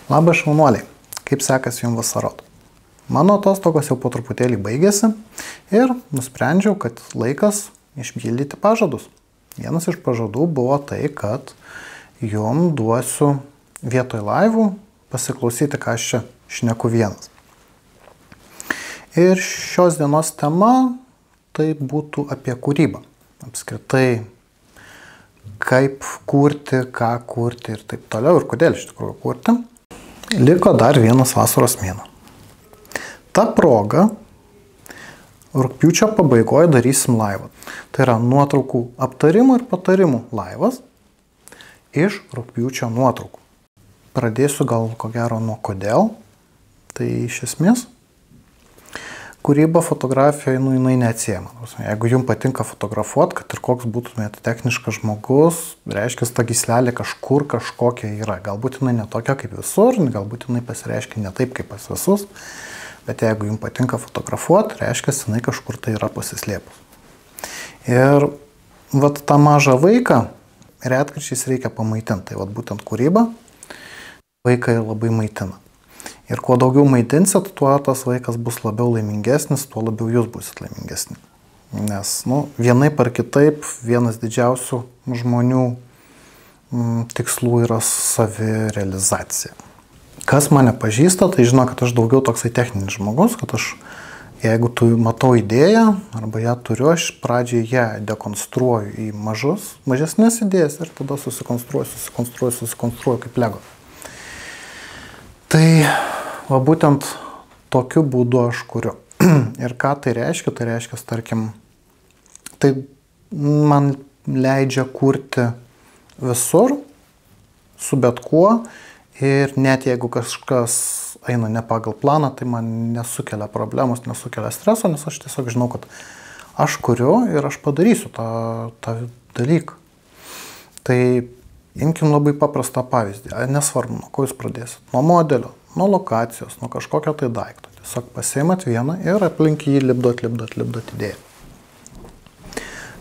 Labas šaunuoliai, kaip sekasi jums vasarot? Mano atostogos jau po truputėlį baigėsi ir nusprendžiau, kad laikas išpildyti pažadus. Vienas iš pažadų buvo tai, kad jums duosiu vietoj laivų pasiklausyti, ką aš čia šneku vienas. Ir šios dienos tema tai būtų apie kūrybą. Apskritai, kaip kurti, ką kurti ir taip toliau ir kodėl iš tikrųjų kurti. Liko dar vienas vasaros mėnuo. Ta proga rugpjūčio pabaigoje darysim laivą. Tai yra nuotraukų aptarimų ir patarimų laivas iš rugpjūčio nuotraukų. Pradėsiu gal ko gero nuo kodėl. Tai iš esmės kūryba fotografijoje, jinai neatsiejama. Jeigu jums patinka fotografuoti, kad ir koks būtumėte techniškas žmogus, reiškia, ta gyslelė kažkur kažkokia yra. Galbūt jinai ne tokia kaip visur, galbūt jinai pasireiškia ne taip kaip pas visus, bet jeigu jums patinka fotografuoti, reiškia, jinai kažkur tai yra pasislėpus. Ir vat tą mažą vaiką retkarčiais reikia pamaitinti. Tai vat būtent kūryba vaiką ir labai maitina. Ir kuo daugiau maitinsit, tuo tas vaikas bus labiau laimingesnis, tuo labiau jūs busit laimingesni. Nes, vienaip ar kitaip, vienas didžiausių žmonių tikslų yra savirealizacija. Kas mane pažįsta, tai žino, kad aš daugiau toksai techninis žmogus, kad aš, jeigu matau idėją, arba ją turiu, aš pradžiai ją dekonstruoju į mažesnės idėjas ir tada susikonstruoju kaip Lego. Tai va būtent tokiu būdu aš kuriu. Ir ką tai reiškia? Tai reiškia, tarkim, tai man leidžia kurti visur, su bet kuo, ir net jeigu kažkas eina ne pagal planą, tai man nesukelia problemos, nesukelia streso, nes aš tiesiog žinau, kad aš kuriu ir aš padarysiu tą dalyką. Tai imkim labai paprastą pavyzdį, nesvarbu, nuo ko jūs pradėsit. Nuo modelio, nuo lokacijos, nuo kažkokio tai daikto. Tiesiog pasiimat vieną ir aplink jį lipdot idėją.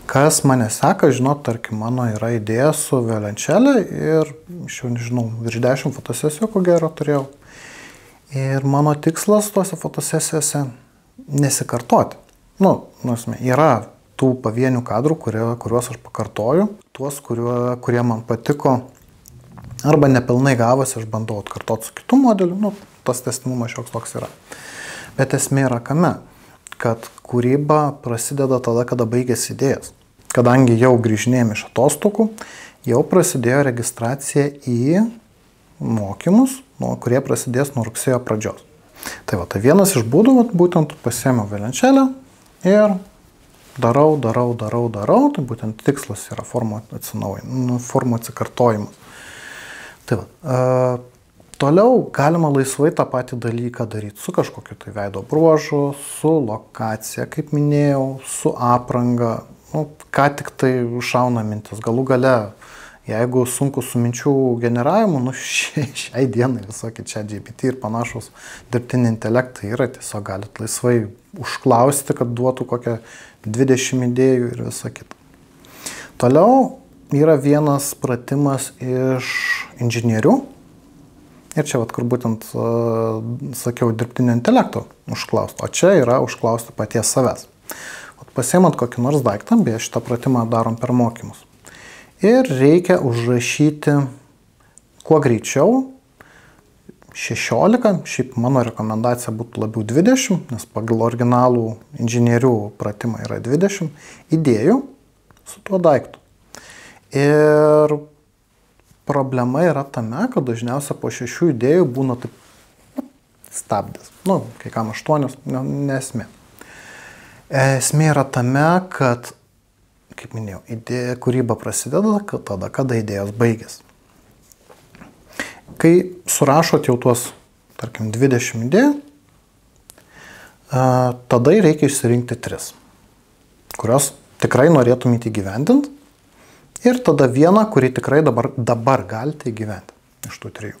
Kas mane seka, žinot, tarkim, mano yra idėja su violončele ir aš jau nežinau, virš 10 fotosesijų ko gero turėjau. Ir mano tikslas tuose fotosesijose nesikartoti. Yra tų pavienių kadrų, kuriuos aš pakartoju, tuos, kurie man patiko, arba nepilnai gavosi, aš bandau atkartoti su kitų modeliu, tas tęstinumas šioks toks yra. Bet esmė yra kame, kad kūryba prasideda tada, kada baigėsi idėjas. Kadangi jau grįžinėjom iš atostogų, jau prasidėjo registracija į mokymus, kurie prasidės nuo rugsėjo pradžios. Tai vienas iš būdų, būtent pasiėmiau violončelę ir darau, tai būtent tikslas yra formų atsikartojimas. Tai toliau galima laisvai tą patį dalyką daryti su kažkokiu tai veido bruožu, su lokacija, kaip minėjau, su apranga, ką tik tai šauna mintis. Galų gale, jeigu sunku su minčių generavimu, šiai dienai visokie ChatGPT ir panašus dirbtiniai intelektai yra, tiesiog galit laisvai užklausti, kad duotų kokią 20 idėjų ir visą kitą. Toliau yra vienas pratimas iš inžinierių. Ir čia, kur būtent sakiau, dirbtinio intelekto užklausti. O čia yra užklausti paties savęs. Pasiimant kokį nors daiktą, beje, šitą pratimą darom per mokymus. Ir reikia užrašyti kuo greičiau 16, šiaip mano rekomendacija būtų labiau 20, nes pagal originalų inžinierių pratimą yra 20 idėjų su tuo daiktu. Ir problema yra tame, kad dažniausiai po 6 idėjų būna taip stabdis. Kai kam 8, nesmė. Esmė yra tame, kad, kaip minėjau, kūryba prasideda tada, kada idėjos baigės. Kai surašot jau tuos, tarkim, 20 idėjų, tada reikia išsirinkti 3, kurios tikrai norėtumėte įgyvendinti, ir tada vieną, kurį tikrai dabar galite įgyvendinti iš tų 3.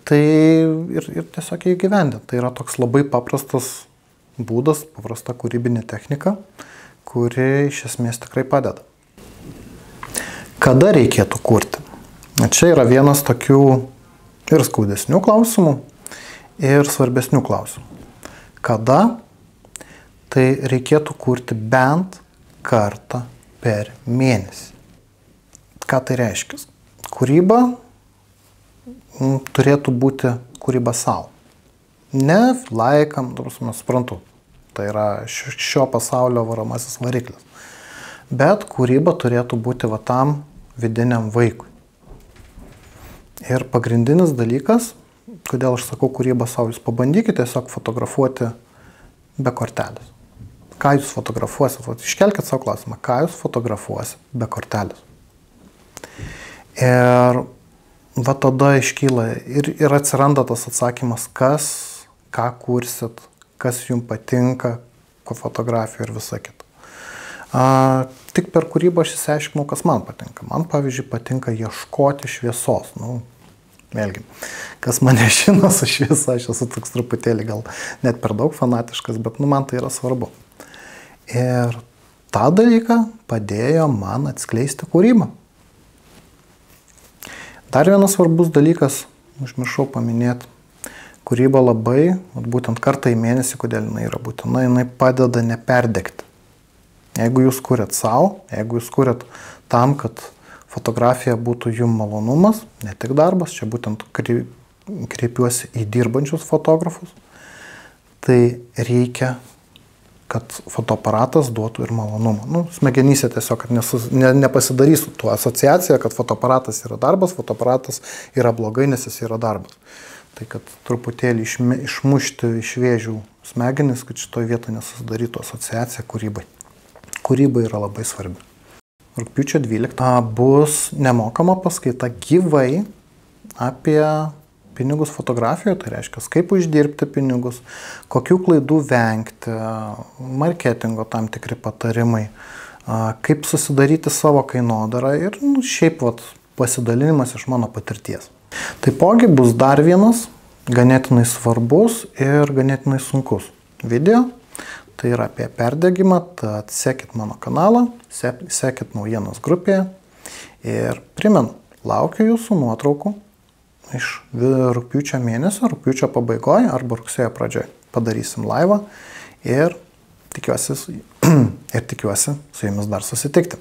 Tai ir tiesiog įgyvendinti. Tai yra toks labai paprastas būdas, paprasta kūrybinė technika, kuri iš esmės tikrai padeda. Kada reikėtų kurti? Čia yra vienas tokių ir skaudesnių klausimų, ir svarbesnių klausimų. Kada? Tai reikėtų kurti bent kartą per mėnesį. Ką tai reiškia? Kūryba turėtų būti kūryba savo. Ne laikam, suprantu, tai yra šio pasaulio varomasis variklis. Bet kūryba turėtų būti va tam vidiniam vaikui. Ir pagrindinis dalykas, kodėl aš sakau kūryba savo, jūs pabandykite tiesiog fotografuoti be kortelės. Ką jūs fotografuosit? Iškelkite savo klausimą, ką jūs fotografuosit be kortelės. Ir va tada iškyla ir atsiranda tas atsakymas, ką kursit, kas jums patinka, ko fotografija ir visa kita. Tik per kūrybą aš išsiaiškinau, kas man patinka. Man, pavyzdžiui, patinka ieškoti šviesos. Vėlgi, kas mane žino su šviesa, aš esu toks truputėlį gal net per daug fanatiškas, bet man tai yra svarbu. Ir tą dalyką padėjo man atskleisti kūrybą. Dar vienas svarbus dalykas, užmiršau paminėti, kūryba labai, būtent kartą į mėnesį, kodėl jinai yra būtina, jinai padeda neperdegti. Jeigu jūs kuriat savo, jeigu jūs kuriat tam, kad fotografija būtų jums malonumas, ne tik darbas, čia būtent kreipiuosi į dirbančius fotografus, tai reikia, kad fotoaparatas duotų ir malonumą. Smegenyse tiesiog, kad nepasidarysiu tuo asociaciją, kad fotoaparatas yra darbas, fotoaparatas yra blogai, nes jis yra darbas. Tai kad truputėlį išmušti iš vėžių smegenis, kad šitoje vietoje nesusidarytų asociacija kūrybai. Kūryba yra labai svarbi. Rugpjūčio 12 bus nemokama paskaita gyvai apie pinigus fotografijoje, tai reiškia, kaip uždirbti pinigus, kokių klaidų vengti, marketingo tam tikri patarimai, kaip susidaryti savo kainodarą ir šiaip pasidalinimas iš mano patirties. Taipogi bus dar vienas ganėtinai svarbus ir ganėtinai sunkus video. Tai yra apie perdegimą, tad sekit mano kanalą, sekit naujienas grupėje ir primenu, laukiu jūsų nuotraukų iš rugpjūčio mėnesio, rugpjūčio pabaigoje arba rugsėjo pradžioje. Padarysim laivą ir tikiuosi su jumis dar susitikti.